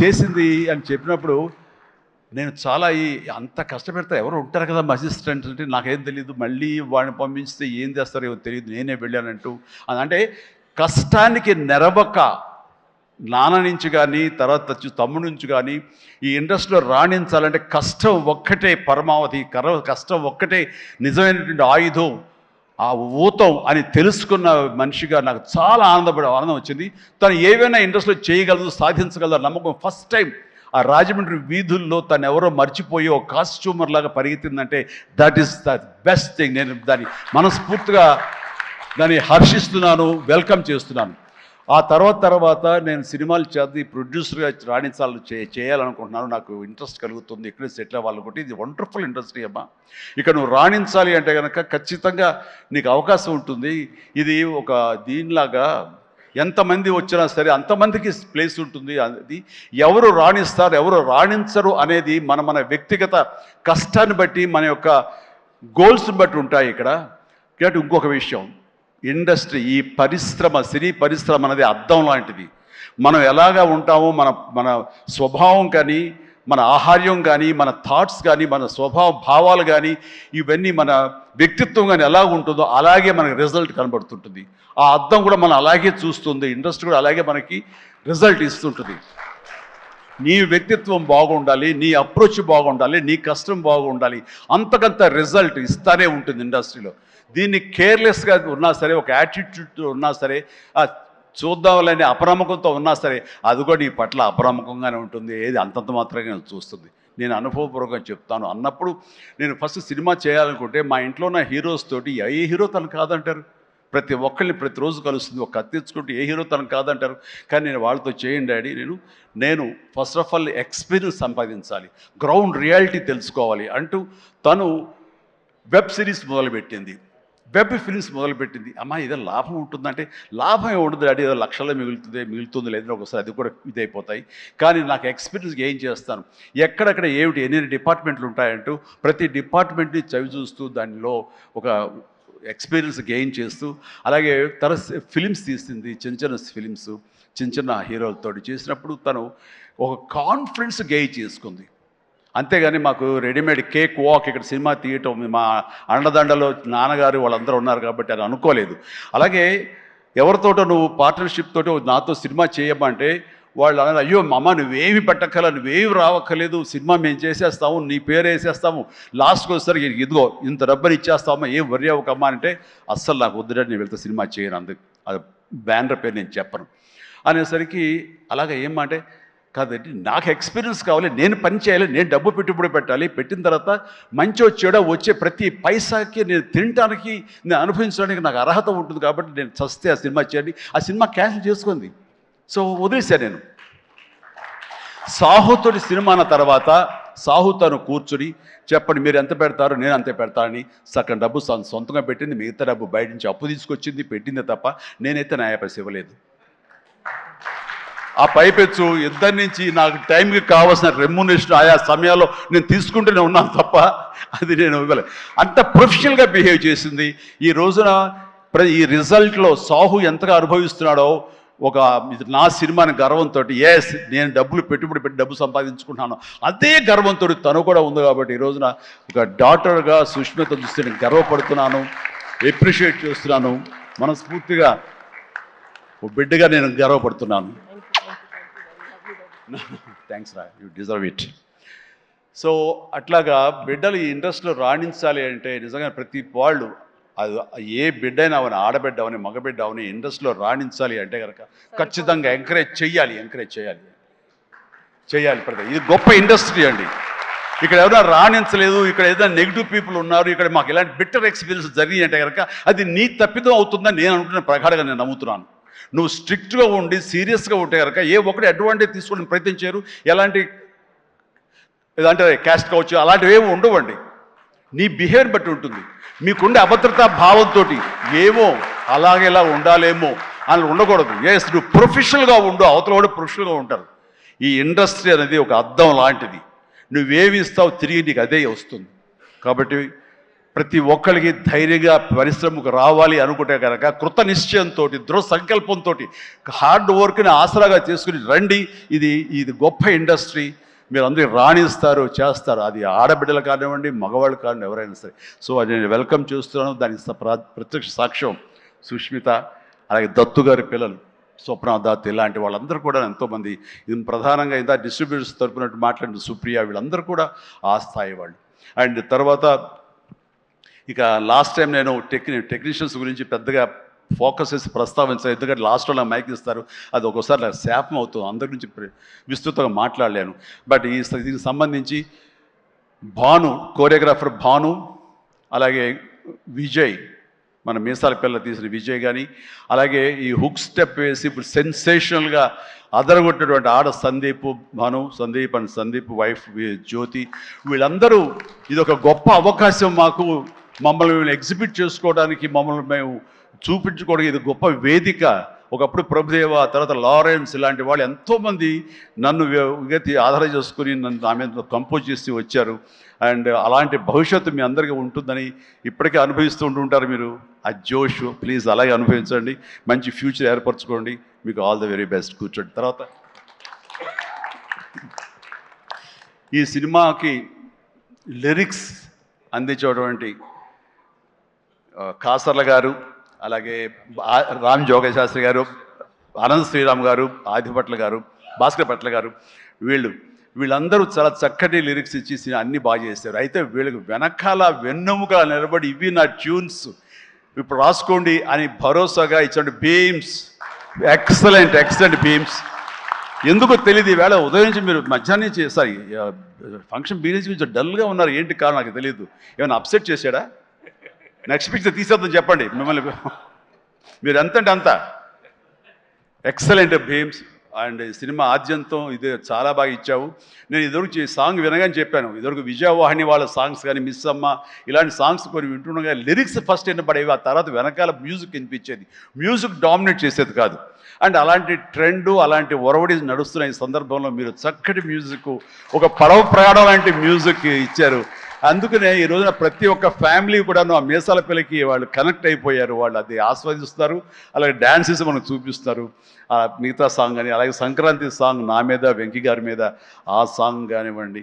చేసింది అని చెప్పినప్పుడు నేను చాలా అంత కష్టపెడతా ఎవరు ఉంటారు కదా మా అసిస్టెంట్స్ అంటే నాకేం తెలియదు, మళ్ళీ వాడిని పంపించితే ఏం చేస్తారో ఏమో తెలియదు, నేనే వెళ్ళానంటూ. అంటే కష్టానికి నెరవక నాన్న నుంచి కానీ తర్వాత తమ్ముడి నుంచి కానీ ఈ ఇండస్ట్రీలో రాణించాలంటే కష్టం ఒక్కటే పరమావధి, కష్టం ఒక్కటే నిజమైనటువంటి ఆయుధం, ఆ ఊతం అని తెలుసుకున్న మనిషిగా నాకు చాలా ఆనందం వచ్చింది. తను ఏవైనా ఇండస్ట్రీలో చేయగలదు, సాధించగలదు నమ్మకం. ఫస్ట్ టైం ఆ రాజమండ్రి వీధుల్లో తను ఎవరో మర్చిపోయి ఒక కాస్ట్యూమర్ లాగా పరిగెత్తిందంటే that is the best thing. నేను దాన్ని మనస్ఫూర్తిగా దాన్ని హర్షిస్తున్నాను, వెల్కమ్ చేస్తున్నాను. ఆ తర్వాత నేను సినిమాలు చేద్ది ప్రొడ్యూసర్గా చేయాలనుకుంటున్నాను, నాకు ఇంట్రెస్ట్ కలుగుతుంది, ఇక్కడే సెటిల్ అవ్వాలనుకుంటే ఇది వండర్ఫుల్ ఇండస్ట్రీ అమ్మా, ఇక్కడ నువ్వు రాణించాలి అంటే కనుక ఖచ్చితంగా నీకు అవకాశం ఉంటుంది. ఇది ఒక దీనిలాగా ఎంతమంది వచ్చినా సరే అంతమందికి ప్లేస్ ఉంటుంది. అది ఎవరు రాణిస్తారు ఎవరు రాణించరు అనేది మన వ్యక్తిగత కష్టాన్ని బట్టి మన యొక్క గోల్స్ని బట్టి ఉంటాయి ఇక్కడ. కాబట్టి ఇంకొక విషయం, ఇండస్ట్రీ, ఈ పరిశ్రమ, సినీ పరిశ్రమ అనేది అద్దం లాంటిది. మనం ఎలాగా ఉంటామో మన స్వభావం కానీ, మన ఆహార్యం కానీ, మన థాట్స్ కానీ, మన స్వభావ భావాలు కానీ, ఇవన్నీ మన వ్యక్తిత్వం కానీ ఎలా ఉంటుందో అలాగే మనకి రిజల్ట్ కనబడుతుంటుంది. ఆ అద్దం కూడా మనం అలాగే చూస్తుంది, ఇండస్ట్రీ కూడా అలాగే మనకి రిజల్ట్ ఇస్తుంటుంది. నీ వ్యక్తిత్వం బాగుండాలి, నీ అప్రోచ్ బాగుండాలి, నీ కష్టం బాగుండాలి, అంతకంత రిజల్ట్ ఇస్తానే ఉంటుంది ఇండస్ట్రీలో. దీన్ని కేర్లెస్గా ఉన్నా సరే, ఒక యాటిట్యూడ్ ఉన్నా సరే, చూద్దామని అపనమ్మకంతో ఉన్నా సరే, అది కూడా నీ పట్ల అపనమ్మకంగానే ఉంటుంది. ఏది అంతంత మాత్రంగా చూస్తుంది. నేను అనుభవపూర్వకంగా చెప్తాను. అన్నప్పుడు నేను ఫస్ట్ సినిమా చేయాలనుకుంటే మా ఇంట్లో ఉన్న హీరోస్ తోటి ఏ హీరో తను కాదంటారు? ప్రతి ఒక్కరిని ప్రతిరోజు కలుస్తుంది. ఒక కత్తి తెచ్చుకుంటే ఏ హీరో తను కాదంటారు? కానీ నేను వాళ్ళతో చేయండి డాడీ, నేను ఫస్ట్ ఆఫ్ ఆల్ ఎక్స్పీరియన్స్ సంపాదించాలి, గ్రౌండ్ రియాలిటీ తెలుసుకోవాలి అంటూ తను వెబ్ సిరీస్ మొదలుపెట్టింది, వెబ్ ఫిలిమ్స్ మొదలుపెట్టింది. అమ్మా ఇదో లాభం ఉంటుందంటే, లాభం ఉండదు డాడీ, ఏదో లక్షల్లో మిగులుతుంది లేదంటే ఒకసారి అది కూడా ఇదైపోతాయి. కానీ నాకు ఎక్స్పీరియన్స్ గెయిన్ చేస్తాను, ఎక్కడెక్కడ ఏమిటి ఎన్ని డిపార్ట్మెంట్లు ఉంటాయంటూ ప్రతి డిపార్ట్మెంట్ని చవి చూస్తూ దానిలో ఒక ఎక్స్పీరియన్స్ గెయిన్ చేస్తూ, అలాగే తన ఫిలిమ్స్ తీసింది, చిన్న ఫిలిమ్స్ చిన్న హీరోలతో చేసినప్పుడు తను ఒక కాన్ఫిడెన్స్ గెయిన్ చేసుకుంది. అంతేగాని మాకు రెడీమేడ్ కేక్ వాక్ ఇక్కడ సినిమా తీయటం, మా అండదండలో నాన్నగారు వాళ్ళందరూ ఉన్నారు కాబట్టి అని అనుకోలేదు. అలాగే ఎవరితోటో నువ్వు పార్ట్నర్షిప్ తోటి నాతో సినిమా చేయమంటే వాళ్ళు అన్నారు, అయ్యో అమ్మ నువ్వేమి పెట్టక్కల, నువ్వేమి రావక్కర్లేదు, సినిమా మేము చేసేస్తాము, నీ పేరు వేసేస్తాము, లాస్ట్కి వచ్చేసరికి ఇదిగో ఇంత డబ్బుని ఇచ్చేస్తామా, ఏం వర్రీ అవ్వకమ్మా అంటే, అస్సలు నాకు వద్దుడంటే నేను వెళ్తే సినిమా చేయను, అందుకు అది బ్యానర్ పేరు నేను చెప్పను అనేసరికి, అలాగే ఏమంటే కాదండి నాకు ఎక్స్పీరియన్స్ కావాలి, నేను పని చేయాలి, నేను డబ్బు పెట్టుబడి పెట్టాలి, పెట్టిన తర్వాత మంచి వచ్చేడా వచ్చే ప్రతి పైసాకి నేను తినడానికి, నేను అనుభవించడానికి నాకు అర్హత ఉంటుంది కాబట్టి నేను చస్తే ఆ సినిమా చేయండి. ఆ సినిమా క్యాన్సిల్ చేసుకుంది. సో వదిలేశాను నేను. సాహుతోటి సినిమా అన్న తర్వాత సాహు తను కూర్చుని చెప్పండి మీరు ఎంత పెడతారో నేను అంతే పెడతానని సగం డబ్బు సొంతంగా పెట్టింది, మిగతా డబ్బు బయట నుంచి అప్పు తీసుకొచ్చింది, పెట్టిందే తప్ప నేనైతే న్యాయపరిశ ఇవ్వలేదు. ఆ పైపెచ్చు ఇద్దరి నుంచి నాకు టైంకి కావాల్సిన రెమ్యునరేషన్ ఆయా సమయాల్లో నేను తీసుకుంటూనే ఉన్నాను తప్ప అది నేను ఇవ్వలేదు. అంత ప్రొఫెషనల్గా బిహేవ్ చేసింది. ఈ రోజున ఈ రిజల్ట్లో సాహు ఎంతగా అనుభవిస్తున్నాడో, ఒక నా సినిమాని గర్వంతో, ఎస్ నేను డబ్బులు పెట్టుబడి పెట్టి డబ్బు సంపాదించుకుంటున్నాను అదే గర్వంతో తను కూడా ఉంది. కాబట్టి ఈ రోజున ఒక డాటర్గా సుష్మిత చూస్తే నేను గర్వపడుతున్నాను, ఎప్రిషియేట్ చేస్తున్నాను, మనస్ఫూర్తిగా ఓ బిడ్డగా నేను గర్వపడుతున్నాను. థ్యాంక్స్ రా, యూ డిజర్వ్ ఇట్. సో అట్లాగా బిడ్డలు ఈ ఇండస్ట్రీలో రాణించాలి అంటే నిజంగా ప్రతి వాళ్ళు, అది ఏ బిడ్డ అయినా అవని, ఆడబిడ్డ అవని, మగబిడ్డ అవని, ఇండస్ట్రీలో రాణించాలి అంటే కనుక ఖచ్చితంగా ఎంకరేజ్ చేయాలి. ప్రతి ఇది గొప్ప ఇండస్ట్రీ అండి. ఇక్కడ ఎవరైనా రాణించలేదు, ఇక్కడ ఏదైనా నెగిటివ్ పీపుల్ ఉన్నారు, ఇక్కడ మాకు ఇలాంటి బిట్టర్ ఎక్స్పీరియన్స్ జరిగింది అంటే కనుక అది నీ తప్పిదం అవుతుందని నేను అనుకుంటున్న ప్రగాఢంగా నేను నమ్ముతున్నాను. నువ్వు స్ట్రిక్ట్గా ఉండి సీరియస్గా ఉంటే కనుక ఏ ఒక్కటి అడ్వాంటేజ్ తీసుకోవడానికి ప్రయత్నం చేయరు. ఎలాంటి ఏదంటే క్యాస్ట్ కావచ్చు అలాంటివి ఏమి ఉండవండి. నీ బిహేవియర్ బట్టి ఉంటుంది. మీకుండే అభద్రతా భావంతో ఏమో అలాగేలా ఉండాలేమో అని ఉండకూడదు. ఎస్ నువ్వు ప్రొఫెషనల్గా ఉండు, అవతల కూడా ప్రొఫెషనల్గా ఉంటారు. ఈ ఇండస్ట్రీ అనేది ఒక అద్దం లాంటిది. నువ్వేమి ఇస్తావు తిరిగి నీకు అదే వస్తుంది. కాబట్టి ప్రతి ఒక్కరికి ధైర్యంగా పరిశ్రమకు రావాలి అనుకుంటే కనుక కృత నిశ్చయంతో, దృఢ సంకల్పంతో, హార్డ్ వర్క్ని ఆసరాగా చేసుకుని రండి. ఇది గొప్ప ఇండస్ట్రీ. మీరు అందరూ రాణిస్తారు, చేస్తారు. అది ఆడబిడ్డలు కానివ్వండి, మగవాళ్ళు కానివ్వండి, ఎవరైనా సరే. సో అది నేను వెల్కమ్ చేస్తున్నాను. దానికి ప్రత్యక్ష సాక్ష్యం సుష్మిత, అలాగే దత్తు గారి పిల్లలు స్వప్న, దత్, ఇలాంటి వాళ్ళందరూ కూడా ఎంతోమంది, ఇది ప్రధానంగా ఇంత డిస్ట్రిబ్యూటర్స్ తరపునట్టు మాట్లాడిన సుప్రియ, వీళ్ళందరూ కూడా ఆ స్థాయి వాళ్ళు. అండ్ తర్వాత ఇక లాస్ట్ టైం నేను టెక్నీషియన్స్ గురించి పెద్దగా ఫోకస్ చేసి ప్రస్తావించాను, ఎందుకంటే లాస్ట్లో నాకు మైక్ ఇస్తారు, అది ఒక్కోసారి నాకు శాపం అవుతుంది, అందరి నుంచి విస్తృతంగా మాట్లాడలేను. బట్ దీనికి సంబంధించి భాను, కోరియోగ్రాఫర్ భాను, అలాగే విజయ్, మన మీసాల పిల్ల తీసిన విజయ్ కానీ, అలాగే ఈ హుక్ స్టెప్ వేసి ఇప్పుడు సెన్సేషనల్గా అదరగొట్టినటువంటి ఆడ సందీప్ అండ్ సందీప్ వైఫ్ జ్యోతి, వీళ్ళందరూ ఇది ఒక గొప్ప అవకాశం మాకు, మమ్మల్ని ఎగ్జిబిట్ చేసుకోవడానికి, మమ్మల్ని మేము చూపించుకోవడానికి ఇది గొప్ప వేదిక ఒకప్పుడు ప్రభుదేవ, తర్వాత లారెన్స్ ఇలాంటి వాళ్ళు ఎంతోమంది నన్ను విగతి ఆధారం చేసుకుని నన్ను నా మీద కంపోజ్ చేసి వచ్చారు. అండ్ అలాంటి భవిష్యత్తు మీ అందరికీ ఉంటుందని ఇప్పటికే అనుభవిస్తూ ఉంటుంటారు మీరు. ఆ జోష్ ప్లీజ్ అలాగే అనుభవించండి, మంచి ఫ్యూచర్ ఏర్పరచుకోండి. మీకు ఆల్ ద వెరీ బెస్ట్. కూర్చోండి. తర్వాత ఈ సినిమాకి లిరిక్స్ అందించేటువంటి కాసర్ల గారు, అలాగే రామ్ జోగశాస్త్రి గారు, అనంత శ్రీరామ్ గారు, ఆదిపట్ల గారు, భాస్కర్ పట్ల గారు, వీళ్ళందరూ చాలా చక్కటి లిరిక్స్ ఇచ్చి అన్నీ బాగా చేశారు. అయితే వీళ్ళకి వెనకాల వెన్నెముక నిలబడి ఇవి నా ట్యూన్స్ ఇప్పుడు రాసుకోండి అని భరోసాగా ఇచ్చిన బీమ్స్, ఎక్సలెంట్ బీమ్స్. ఎందుకో తెలియదు, ఈవేళ ఉదయం నుంచి మీరు మధ్యాహ్నం నుంచి సారీ ఫంక్షన్ బీరేజ్ కొంచెం డల్గా ఉన్నారు. ఏంటి కారణం నాకు తెలియదు. ఏమైనా అప్సెట్ చేశాడా? నెక్స్ట్ పిక్చర్ తీసేద్దాం చెప్పండి. మిమ్మల్ని మీరు ఎంత అంటే అంత ఎక్సలెంట్ బీమ్స్. అండ్ సినిమా ఆద్యంతం ఇదే చాలా బాగా ఇచ్చావు. నేను ఇదివరకు సాంగ్ వినగానే చెప్పాను, ఇదివరకు విజయవాహిని వాళ్ళ సాంగ్స్ కానీ, మిస్ అమ్మ ఇలాంటి సాంగ్స్ కొన్ని వింటుండగా లిరిక్స్ ఫస్ట్ వినపడేవి, ఆ తర్వాత వెనకాల మ్యూజిక్ వినిపించేది. మ్యూజిక్ డామినేట్ చేసేది కాదు. అండ్ అలాంటి ట్రెండ్, అలాంటి ఒరవడి నడుస్తున్న ఈ సందర్భంలో మీరు చక్కటి మ్యూజిక్, ఒక పడవ ప్రయాణం లాంటి మ్యూజిక్ ఇచ్చారు. అందుకనే ఈ రోజున ప్రతి ఒక్క ఫ్యామిలీ కూడా ఆ మీసాల పిల్లకి వాళ్ళు కనెక్ట్ అయిపోయారు. వాళ్ళు అది ఆస్వాదిస్తారు, అలాగే డ్యాన్సెస్ మనకు చూపిస్తారు. మిగతా సాంగ్ కానీ, అలాగే సంక్రాంతి సాంగ్ నా మీద వెంకీ గారి మీద ఆ సాంగ్ కానివ్వండి,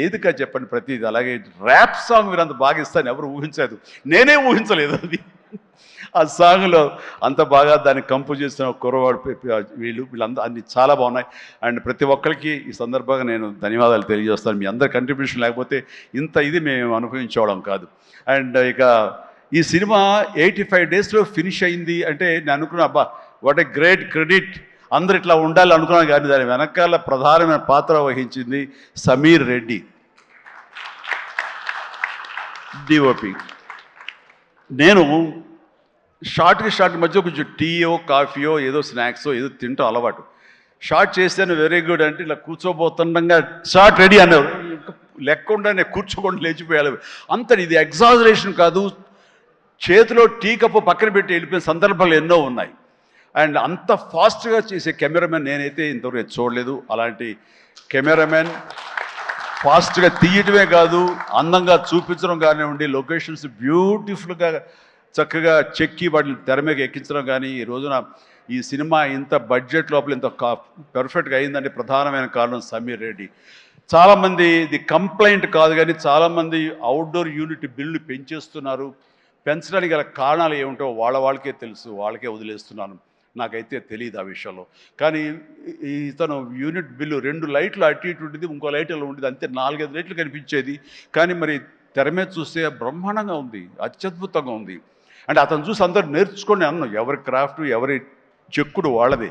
ఏదిగా చెప్పండి ప్రతిది. అలాగే ర్యాప్ సాంగ్ మీరు అంత బాగా ఇస్తాను ఎవరు ఊహించలేదు, నేనే ఊహించలేదు అది. ఆ సాంగ్లో అంత బాగా దాన్ని కంపోజ్ చేసిన కుర్రవాడు వీళ్ళందరూ అన్ని చాలా బాగున్నాయి. అండ్ ప్రతి ఒక్కరికి ఈ సందర్భంగా నేను ధన్యవాదాలు తెలియజేస్తాను. మీ అందరి కంట్రిబ్యూషన్ లేకపోతే ఇంత ఇది మేము అనుభవించడం కాదు. అండ్ ఇక ఈ సినిమా 85 డేస్లో ఫినిష్ అయింది అంటే నేను అనుకున్నా, అబ్బా వాట్ ఏ గ్రేట్ క్రెడిట్, అందరు ఇట్లా ఉండాలి అనుకున్నాను. కానీ దాని వెనకాల ప్రధానమైన పాత్ర వహించింది సమీర్ రెడ్డి, డిఓపి. నేను షార్ట్ మధ్య కొంచెం టీయో కాఫీయో ఏదో స్నాక్సో ఏదో తింటూ అలవాటు. షార్ట్ చేశాను, వెరీ గుడ్ అంటే ఇలా కూర్చోబోతుండగా షార్ట్ రెడీ అన్నారు. లెక్కకుండా నేను కూర్చోకుండా లేచిపోయాలి. అంత ఇది ఎగ్జాజరేషన్ కాదు, చేతిలో టీ కప్పు పక్కన పెట్టి వెళ్ళిపోయిన సందర్భాలు ఎన్నో ఉన్నాయి. అండ్ అంత ఫాస్ట్గా చేసే కెమెరామెన్ నేనైతే ఇంతవరకు చూడలేదు. అలాంటి కెమెరామెన్ ఫాస్ట్గా తీయటమే కాదు, అందంగా చూపించడం కానివ్వండి, లొకేషన్స్ బ్యూటిఫుల్గా చక్కగా చెక్కి వాటిని తెర మీద ఎక్కించడం కానీ, ఈ రోజున ఈ సినిమా ఇంత బడ్జెట్ లోపల ఇంత పర్ఫెక్ట్గా అయిందంటే ప్రధానమైన కారణం సమీర్ రెడ్డి. చాలామంది ఇది కంప్లైంట్ కాదు, కానీ చాలామంది అవుట్డోర్ యూనిట్ బిల్లు పెంచేస్తున్నారు. పెంచడానికి గల కారణాలు ఏమిటో వాళ్ళకే తెలుసు, వాళ్ళకే వదిలేస్తున్నాను, నాకైతే తెలియదు ఆ విషయంలో. కానీ ఇతను యూనిట్ బిల్లు 2 లైట్లు అటు ఇటు ఉంటుంది, ఇంకో లైట్ ఇలా ఉండేది, అంతే 4-5 లైట్లు కనిపించేది. కానీ మరి తెర మీద చూస్తే బ్రహ్మాండంగా ఉంది, అత్యద్భుతంగా ఉంది. అంటే అతను చూసి అందరూ నేర్చుకొని అన్నాను, ఎవరి క్రాఫ్ట్ ఎవరి చెక్కుడు వాళ్ళది.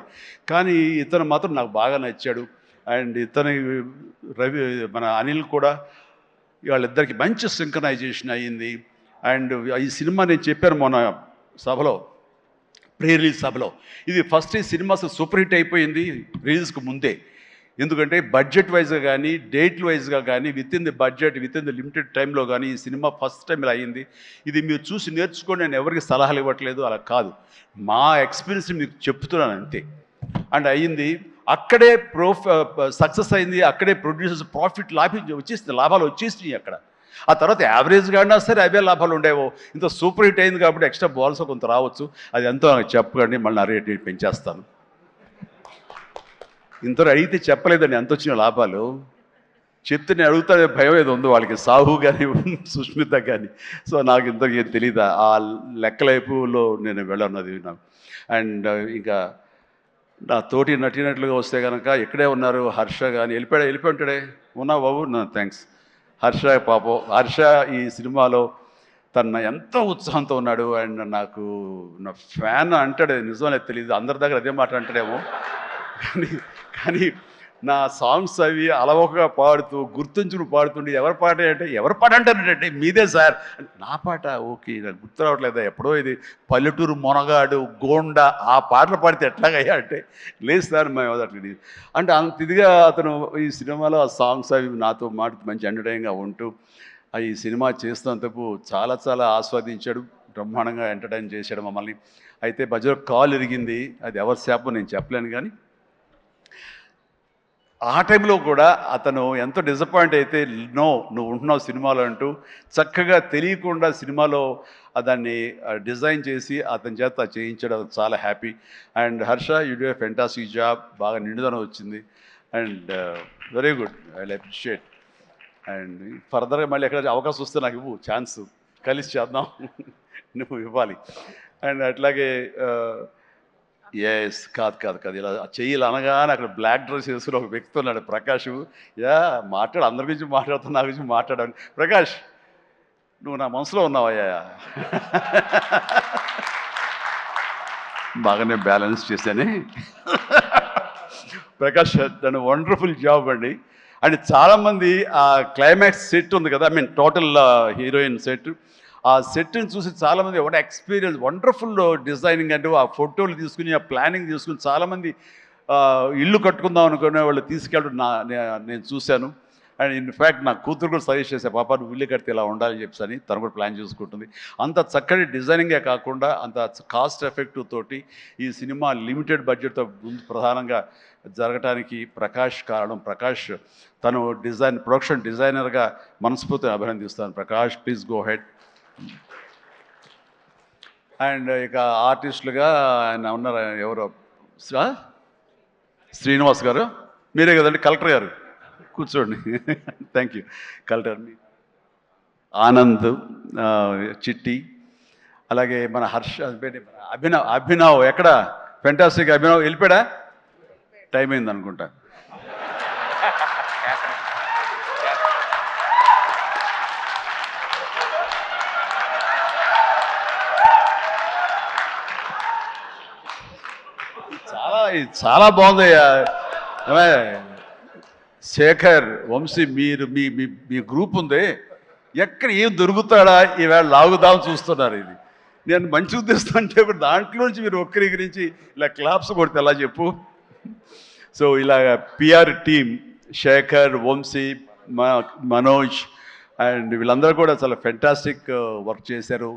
కానీ ఇతను మాత్రం నాకు బాగా నచ్చాడు. అండ్ ఇతని మన అనిల్ కూడా, వాళ్ళిద్దరికి మంచి సింక్రనైజేషన్ అయ్యింది. అండ్ ఈ సినిమా నేను చెప్పాను మొన్న సభలో, ప్రీ రిలీజ్ సభలో, ఇది ఫస్ట్ ఈ సినిమా సూపర్ హిట్ అయిపోయింది రిలీజ్కి ముందే. ఎందుకంటే బడ్జెట్ వైజ్గా కానీ, డేట్ వైజ్గా కానీ, with in the budget, with in the limited టైంలో కానీ ఈ సినిమా ఫస్ట్ టైం ఇలా అయ్యింది. ఇది మీరు చూసి నేర్చుకొని నేను ఎవరికి సలహాలు ఇవ్వట్లేదు, అలా కాదు, మా ఎక్స్పీరియన్స్ మీకు చెప్తున్నాను అంతే. అండ్ అయ్యింది, అక్కడే సక్సెస్ అయింది, అక్కడే ప్రొడ్యూసర్స్ ప్రాఫిట్ లాభాలు వచ్చేసినాయి అక్కడ. ఆ తర్వాత యావరేజ్గా అయినా సరే అవే లాభాలు ఉండేవో. ఇంత సూపర్ హిట్ అయింది కాబట్టి ఎక్స్ట్రా బాల్స్ కొంత రావచ్చు, అది ఎంతో నాకు చెప్పకండి, మళ్ళీ నా రేట్ పెంచేస్తాను. ఇంతలో అడిగితే చెప్పలేదండి ఎంత వచ్చిన లాభాలు, చెప్తే నేను అడుగుతానే భయం ఏదో ఉంది వాళ్ళకి, సాహు కానీ సుష్మిత కానీ. సో నాకు ఇంతకు ఏం తెలియదు, ఆ లెక్కలైపులో నేను వెళ్ళన్నది నాకు. అండ్ ఇంకా నా తోటి నటినట్లుగా వస్తే కనుక ఇక్కడే ఉన్నారు హర్ష కానీ, వెళ్ళిపోయి ఉంటాడే, ఉన్నా బాబు నా థ్యాంక్స్. హర్ష పాపం, హర్ష ఈ సినిమాలో తన ఎంతో ఉత్సాహంతో ఉన్నాడు. అండ్ నాకు నా ఫ్యాన్ అంటాడు, నిజమే తెలియదు, అందరి దగ్గర అదే మాట అంటాడేమో, కానీ నా సాంగ్స్ అవి అలవకగా పాడుతూ గుర్తుంచుకుని పాడుతుండే, ఎవరి పాట అంటే ఎవరి పాట అంటారంటే మీదే సార్, నా పాట ఓకే నాకు గుర్తు రావట్లేదా, ఎప్పుడో ఇది పల్లెటూరు మొనగాడు గోండా ఆ పాటలు పాడితే ఎట్లాగయ్యా అంటే, లేదు సార్ మేము అట్లా అంటే అంత ఇదిగా అతను ఈ సినిమాలో ఆ సాంగ్స్ అవి నాతో మాట మంచి ఎంటర్టైన్గా ఉంటూ ఈ సినిమా చేస్తున్నందుకు చాలా ఆస్వాదించాడు. బ్రహ్మాండంగా ఎంటర్టైన్ చేశాడు మమ్మల్ని. అయితే మధ్యలో కాలు ఇరిగింది, అది ఎవరి శాపం నేను చెప్పలేను. కానీ ఆ టైంలో కూడా అతను ఎంతో డిసప్పాయింట్ అయితే, నో నువ్వు ఉంటున్నావు సినిమాలో అంటూ చక్కగా తెలియకుండా సినిమాలో దాన్ని డిజైన్ చేసి అతని చేత చేయించడం అది చాలా happy. And Harsha, you do a fantastic job. బాగా నిండుదనం వచ్చింది and very good, I appreciate. And ఫర్దర్గా మళ్ళీ ఎక్కడ అవకాశం వస్తే నాకు ఇవ్వు, ఛాన్స్ కలిసి చేద్దాం. నువ్వు ఇవ్వాలి. అండ్ అట్లాగే ఎస్, కాదు ఇలా చెయ్యాలి అనగానే అక్కడ బ్లాక్ డ్రెస్ వేసుకుని ఒక వ్యక్తి ఉన్నాడు, ప్రకాష్. మాట్లాడు, అందరి గురించి మాట్లాడుతున్నా, నా గురించి మాట్లాడాలి. ప్రకాష్, నువ్వు నా మనసులో ఉన్నావయ్యా. బాగానే బ్యాలెన్స్ చేశానే. ప్రకాష్ దాని వండర్ఫుల్ జాబ్ అండి. అండ్ చాలామంది ఆ క్లైమాక్స్ సెట్ ఉంది కదా, I mean total heroine set, ఆ సెట్ని చూసి చాలామంది ఒక ఎక్స్పీరియన్స్, వండర్ఫుల్ డిజైనింగ్ అంటే ఆ ఫోటోలు తీసుకుని ఆ ప్లానింగ్ తీసుకుని చాలామంది ఇల్లు కట్టుకుందాం అనుకునే వాళ్ళు తీసుకెళ్ళడం నేను చూశాను. అండ్ ఇన్ఫ్యాక్ట్ నా కూతురు కూడా సజెస్ట్ చేసే, పాప నువ్వు ఇల్లు కడితే ఇలా ఉండాలని చెప్పని తను కూడా ప్లాన్ చేసుకుంటుంది. అంత చక్కటి డిజైనింగే కాకుండా అంత కాస్ట్ ఎఫెక్టివ్ తోటి ఈ సినిమా లిమిటెడ్ బడ్జెట్తో ముందు ప్రధానంగా జరగటానికి ప్రకాష్ కారణం. ప్రకాష్ తను ప్రొడక్షన్ డిజైనర్గా మనస్ఫూర్తిగా అభినందిస్తాను. Prakash, please go ahead. And ఇక ఆర్టిస్టులుగా ఆయన ఉన్నారు, ఎవరో శ్రీనివాస్ గారు, మీరే కదండి కలెక్టర్ గారు, కూర్చోండి. Thank you. కలెక్టర్ ఆనంద్, చిట్టి, అలాగే మన హర్ష, అభినవ్ ఎక్కడ ఫెంటాస్టిక్ అభినవ్ వెళ్ళిపోయాడా? టైం అయింది అనుకుంటా. చాలా బాగుందయ్యా. శేఖర్, వంశీ, మీరు మీ గ్రూప్ ఉంది, ఎక్కడ ఏం దొరుకుతాడా ఈవేళ లాగుదాం చూస్తున్నారు. ఇది నేను మంచి ఉద్దేశం అంటే దాంట్లో నుంచి మీరు ఒక్కరి గురించి ఇలా క్లాప్స్ కొడితే ఎలా చెప్పు. సో ఇలా PR team Shekhar, Vamshi, Manoj and వీళ్ళందరూ కూడా చాలా ఫెంటాస్టిక్ వర్క్ చేశారు.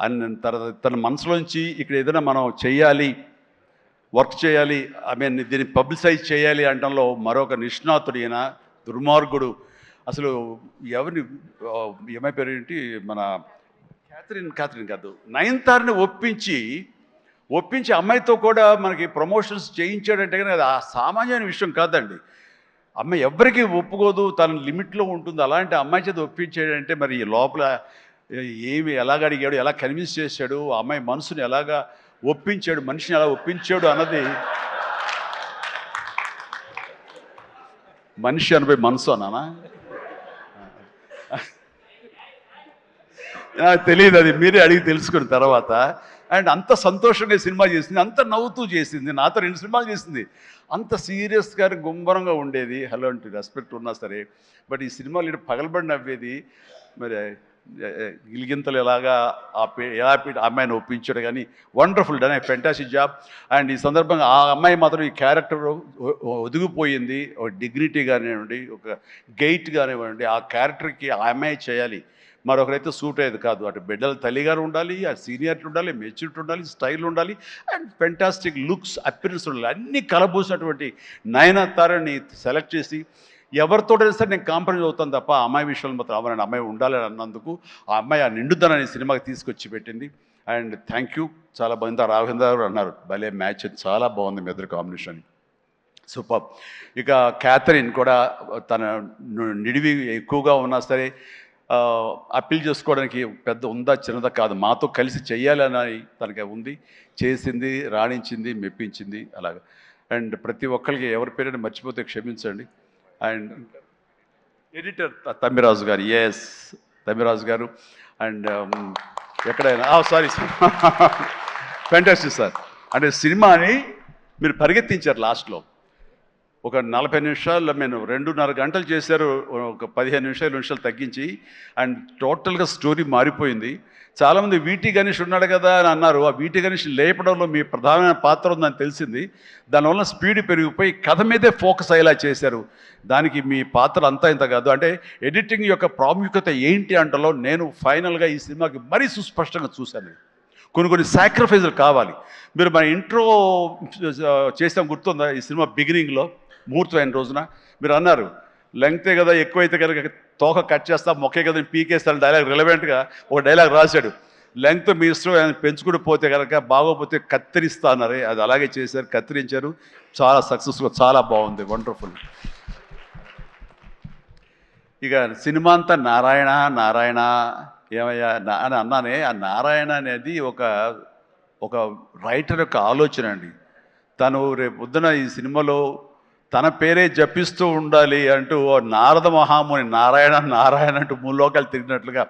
అండ్ తర్వాత తన మనసులోంచి ఇక్కడ ఏదైనా మనం చెయ్యాలి, వర్క్ చేయాలి, ఐ మీన్ దీన్ని పబ్లిసైజ్ చేయాలి అనడంలో మరొక నిష్ణాతుడు ఈయన. దుర్మార్గుడు అసలు. ఎవరిని ఏమై పేరు ఏంటి, మన క్యాథరిన్ కాదు, నయనతారని ఒప్పించి అమ్మాయితో కూడా మనకి ప్రమోషన్స్ చేయించాడంటే కానీ అది ఆ సామాన్యమైన విషయం కాదండి. అమ్మాయి ఎవరికి ఒప్పుకోదు, తన లిమిట్లో ఉంటుంది. అలాంటి అమ్మాయి చేత ఒప్పించాడంటే మరి లోపల ఏమి ఎలాగ అడిగాడు, ఎలా కన్విన్స్ చేశాడు, ఆ అమ్మాయి మనసుని ఎలాగా ఒప్పించాడు, మనిషిని ఎలా ఒప్పించాడు అన్నది. మనిషి అనిపోయి మనసు అన్నానా తెలియదు, అది మీరే అడిగి తెలుసుకున్న తర్వాత. అండ్ అంత సంతోషంగా సినిమా చేసింది, అంత నవ్వుతూ చేసింది, నాతో 2 సినిమాలు చేసింది. అంత సీరియస్గా గుంభరంగా ఉండేది, హలో అంటే రెస్పెక్ట్ ఉన్నా సరే. బట్ ఈ సినిమాలు పగలబడి నవ్వేది. మరి గిలిగింతలు ఎలాగా ఎలా అమ్మాయిని ఒప్పించాడు. కానీ wonderful done, fantastic job. And ఈ సందర్భంగా ఆ అమ్మాయి మాత్రం ఈ క్యారెక్టర్ ఒదిగిపోయింది. ఒక డిగ్నిటీ కానివ్వండి, ఒక గెయిట్ కానివ్వండి, ఆ క్యారెక్టర్కి ఆ అమ్మాయి చేయాలి, మరొకరైతే సూట్ అయ్యేది కాదు. అటు బిడ్డల తల్లిగారు ఉండాలి, ఆ సీనియారిటీ ఉండాలి, మెచ్యూరిటీ ఉండాలి, స్టైల్ ఉండాలి, అండ్ ఫెంటాస్టిక్ లుక్స్, అపిరెన్స్ ఉండాలి. అన్నీ కలబోసినటువంటి నయనతారని సెలెక్ట్ చేసి ఎవరితోటైనా సరే నేను కాంప్రమైజ్ అవుతాను తప్ప ఆ అమ్మాయి విషయంలో మాత్రం అవన్నీ అమ్మాయి ఉండాలని అన్నందుకు ఆ అమ్మాయి ఆ నిండుదనాన్ని సినిమాకి తీసుకొచ్చి పెట్టింది. And thank you. చాలా బాగుంది. రాఘవేంద్ర గారు అన్నారు భలే మ్యాచ్, చాలా బాగుంది మీ ఇద్దరు కాంబినేషన్, సూపర్. ఇక క్యాథరిన్ కూడా తన నిడివి ఎక్కువగా ఉన్నా సరే అప్పీల్ చేసుకోవడానికి పెద్ద ఉందా చిన్నదా కాదు, మాతో కలిసి చెయ్యాలని తనకి ఉంది, చేసింది, రాణించింది, మెప్పించింది అలాగా. అండ్ ప్రతి ఒక్కరికి ఎవరి పేరైనా మర్చిపోతే క్షమించండి. అండ్ ఎడిటర్ తమ్మిరాజు గారు, ఎస్ తమ్మిరాజు గారు. అండ్ ఎక్కడైనా సారీ ఫెంటాస్టిక్ సార్. అంటే సినిమాని మీరు పరిగెత్తించారు లాస్ట్లో. ఒక 40 నిమిషాలు, నేను 2.5 గంటలు చేశారు, ఒక 15 నిమిషాలు తగ్గించి. అండ్ టోటల్గా స్టోరీ మారిపోయింది. చాలామంది వీటి గణేష్ ఉన్నాడు కదా అని అన్నారు. ఆ వీటి గణేష్ లేపడంలో మీ ప్రధానమైన పాత్ర ఉందని తెలిసింది. దానివల్ల స్పీడ్ పెరిగిపోయి కథ మీదే ఫోకస్ అయ్యేలా చేశారు. దానికి మీ పాత్ర అంతా ఇంత కాదు. అంటే ఎడిటింగ్ యొక్క ప్రాముఖ్యత ఏంటి అంటలో నేను ఫైనల్గా ఈ సినిమాకి మరీ సుస్పష్టంగా చూశాను. కొన్ని సాక్రిఫైజులు కావాలి. మీరు మన ఇంట్రో చేసాం గుర్తుందా? ఈ సినిమా బిగినింగ్లో ముహూర్తం అయిన రోజున మీరు అన్నారు లెంగ్తే కదా, ఎక్కువైతే కనుక తోక కట్ చేస్తా, మొక్కే కదా పీకేస్తాను డైలాగ్. రిలవెంట్గా ఒక డైలాగ్ రాశాడు, లెంగ్త్ మీ ఇష్టం, ఆయన పెంచుకుంటూ పోతే కనుక బాగోపోతే కత్తిరిస్తా అన్నారే, అది అలాగే చేశారు, కత్తిరించారు. చాలా సక్సెస్ఫుల్, చాలా బాగుంది, వండర్ఫుల్. ఇక సినిమా అంతా నారాయణ నారాయణ ఏమయ్యా అని అన్నానే. ఆ నారాయణ అనేది ఒక రైటర్ యొక్క ఆలోచన అండి. తను రేపు పొద్దున ఈ సినిమాలో తన పేరే జపిస్తూ ఉండాలి అంటూ నారద మహాముని నారాయణ నారాయణ అంటూ మూలోకాలు తిరిగినట్లుగా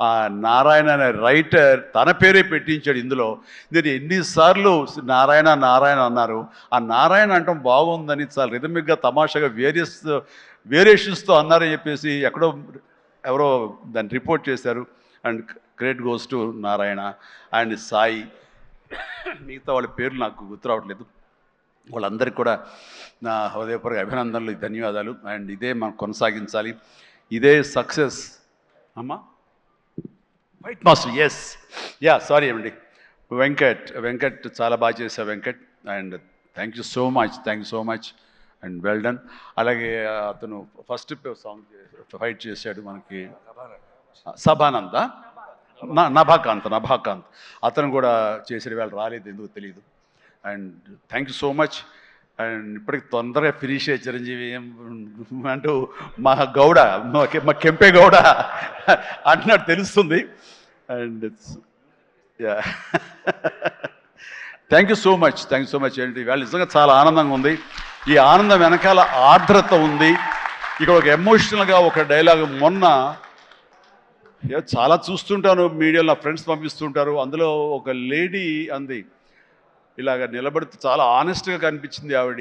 ఆ నారాయణ అనే రైటర్ తన పేరే పెట్టించాడు ఇందులో. నేను ఎన్నిసార్లు నారాయణ నారాయణ అన్నారు. ఆ నారాయణ అంటాం బాగుందని చాలా రిథమిక్గా తమాషాగా వేరియేషన్స్తో అన్నారని చెప్పేసి ఎవరో దాన్ని రిపోర్ట్ చేశారు. And credit goes to Narayana and Sai. మిగతా వాళ్ళ పేర్లు నాకు గుర్తురావట్లేదు. వాళ్ళందరికీ కూడా నా హృదయపూర్వక అభినందనలు, ధన్యవాదాలు. అండ్ ఇదే మనం కొనసాగించాలి, ఇదే సక్సెస్. అమ్మా వైట్ మాస్టర్, ఎస్ యా సారీ అండి, వెంకట్ చాలా బాగా చేశావు Venkat. And thank you so much and well done. అలాగే అతను ఫస్ట్ సాంగ్ ఫైట్ చేశాడు మనకి సభానంద, నభాకాంత్ అతను కూడా చేసాడు. వేళ రాలేదు, ఎందుకు తెలియదు. And thank you so much. And ఇప్పటికి తొందరగా ఫినిష్ అయ్యే చిరంజీవి అంటూ మా గౌడ, మా కెంపే గౌడ అంటున్నాడు తెలుస్తుంది. And yeah thank you so much ఏంటి వాళ్ళు నిజంగా చాలా ఆనందంగా ఉంది. ఈ ఆనందం వెనకాల ఆర్ద్రత ఉంది. ఇక్కడ ఒక ఎమోషనల్గా ఒక డైలాగ్ మొన్న చాలా చూస్తుంటాను మీడియాలో, నా ఫ్రెండ్స్ పంపిస్తుంటారు. అందులో ఒక లేడీ అంది, ఇలాగ నిలబడితే చాలా ఆనెస్ట్గా కనిపించింది ఆవిడ.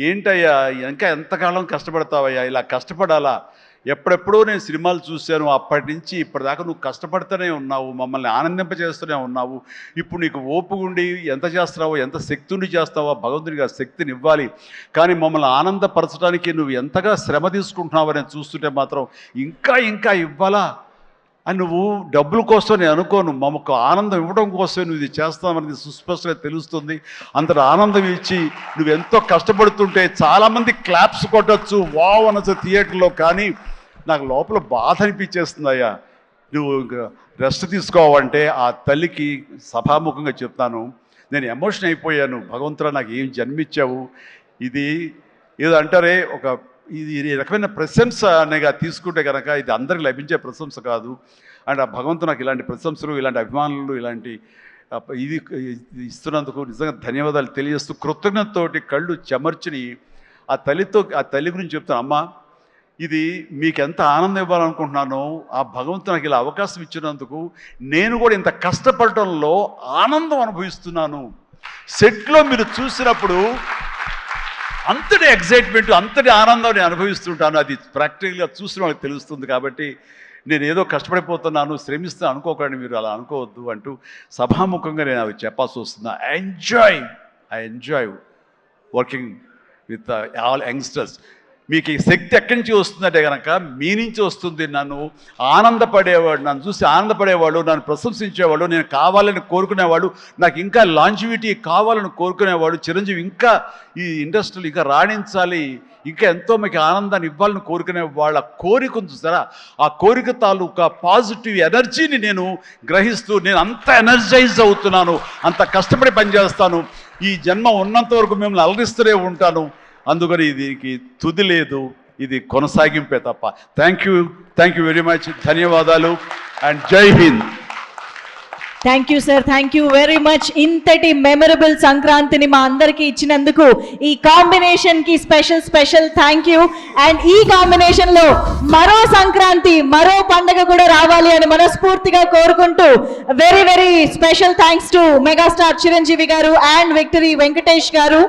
ఏంటయ్యా ఇంకా ఎంతకాలం కష్టపడతావయ్యా, ఇలా కష్టపడాలా? ఎప్పుడెప్పుడో నేను సినిమాలు చూశాను, అప్పటి నుంచి ఇప్పటిదాకా నువ్వు కష్టపడుతూనే ఉన్నావు, మమ్మల్ని ఆనందింపజేస్తూనే ఉన్నావు. ఇప్పుడు నీకు ఓపుగుండి ఎంత చేస్తున్నావో, ఎంత శక్తి ఉండి చేస్తావో, భగవంతుడికి ఆ శక్తిని ఇవ్వాలి. కానీ మమ్మల్ని ఆనందపరచడానికి నువ్వు ఎంతగా శ్రమ తీసుకుంటున్నావు అని చూస్తుంటే మాత్రం ఇంకా ఇవ్వాలా అని నువ్వు డబ్బుల కోసం నేను అనుకోను, మమ్మకు ఆనందం ఇవ్వడం కోసం నువ్వు ఇది చేస్తామనేది సుస్పష్టంగా తెలుస్తుంది. అంతటి ఆనందం ఇచ్చి నువ్వు ఎంతో కష్టపడుతుంటే చాలామంది క్లాప్స్ కొట్టచ్చు, వావ్ అనొచ్చు థియేటర్లో, కానీ నాకు లోపల బాధ అనిపించేస్తుంది. అయ్యా నువ్వు రెస్ట్ తీసుకోవాలంటే ఆ తల్లికి సభాముఖంగా చెప్తాను, నేను ఎమోషన్ అయిపోయాను. భగవంతుడా నాకు ఏం జన్మించావు. ఇది ఏదో అంటారే, ఇది రకమైన ప్రశంస అనేగా తీసుకుంటే కనుక ఇది అందరికి లభించే ప్రశంస కాదు. అండ్ ఆ భగవంతుడు నాకు ఇలాంటి ప్రశంసలు, ఇలాంటి అభిమానులు, ఇలాంటి ఇది ఇస్తున్నందుకు నిజంగా ధన్యవాదాలు తెలియజేస్తూ కృతజ్ఞతతోటి కళ్ళు చెమర్చిని ఆ తల్లి గురించి చెప్తాను. అమ్మ, ఇది మీకు ఎంత ఆనందం ఇవ్వాలనుకుంటున్నానో ఆ భగవంతుడు నాకు ఇలా అవకాశం ఇచ్చినందుకు నేను కూడా ఇంత కష్టపడటంలో ఆనందం అనుభవిస్తున్నాను. సెట్లో మీరు చూసినప్పుడు అంతటి ఎగ్జైట్మెంట్, అంతటి ఆనందం నేను అనుభవిస్తుంటాను. అది ప్రాక్టికల్గా చూసిన వాళ్ళకి తెలుస్తుంది. కాబట్టి నేను ఏదో కష్టపడిపోతున్నాను, శ్రమిస్తాను అనుకోకండి, మీరు అలా అనుకోవద్దు అంటూ సభాముఖంగా నేను అవి చెప్పాల్సి వస్తుంది. I enjoy working with all youngsters. మీకు ఈ శక్తి ఎక్కడి నుంచి వస్తుందంటే కనుక మీ నుంచి వస్తుంది. నన్ను చూసి ఆనందపడేవాడు, నన్ను ప్రశంసించేవాడు, నేను కావాలని కోరుకునేవాడు, నాకు ఇంకా లాంజివిటీ కావాలని కోరుకునేవాడు, చిరంజీవి ఇంకా ఈ ఇండస్ట్రీలో ఇంకా రాణించాలి, ఇంకా ఎంతో మీకు ఆనందాన్ని ఇవ్వాలని కోరుకునే వాళ్ళ కోరిక ఉంది చూసారా, ఆ కోరిక తాలూకా పాజిటివ్ ఎనర్జీని నేను గ్రహిస్తూ నేను అంత ఎనర్జైజ్ అవుతున్నాను, అంత కష్టపడి పనిచేస్తాను. ఈ జన్మ ఉన్నంత వరకు మిమ్మల్ని అలరిస్తూనే ఉంటాను. అందుకని దీనికి తుది లేదు, ఇది కొనసాగింపే తప్ప. Thank you very much. ధన్యవాదాలు అండ్ జై Hind. Thank you sir, thank you very much. ఇంతటి మెమరబుల్ సంక్రాంతిని మా అందరికి ఇచ్చినందుకు ఈ కాంబినేషన్ కి స్పెషల్ థ్యాంక్ యూ. అండ్ ఈ కాంబినేషన్ లో మరో సంక్రాంతి, మరో పండగ కూడా రావాలి అని మనస్ఫూర్తిగా కోరుకుంటూ very special thanks to megastar Chiranjeevi గారు అండ్ విక్టరీ వెంకటేష్ గారు.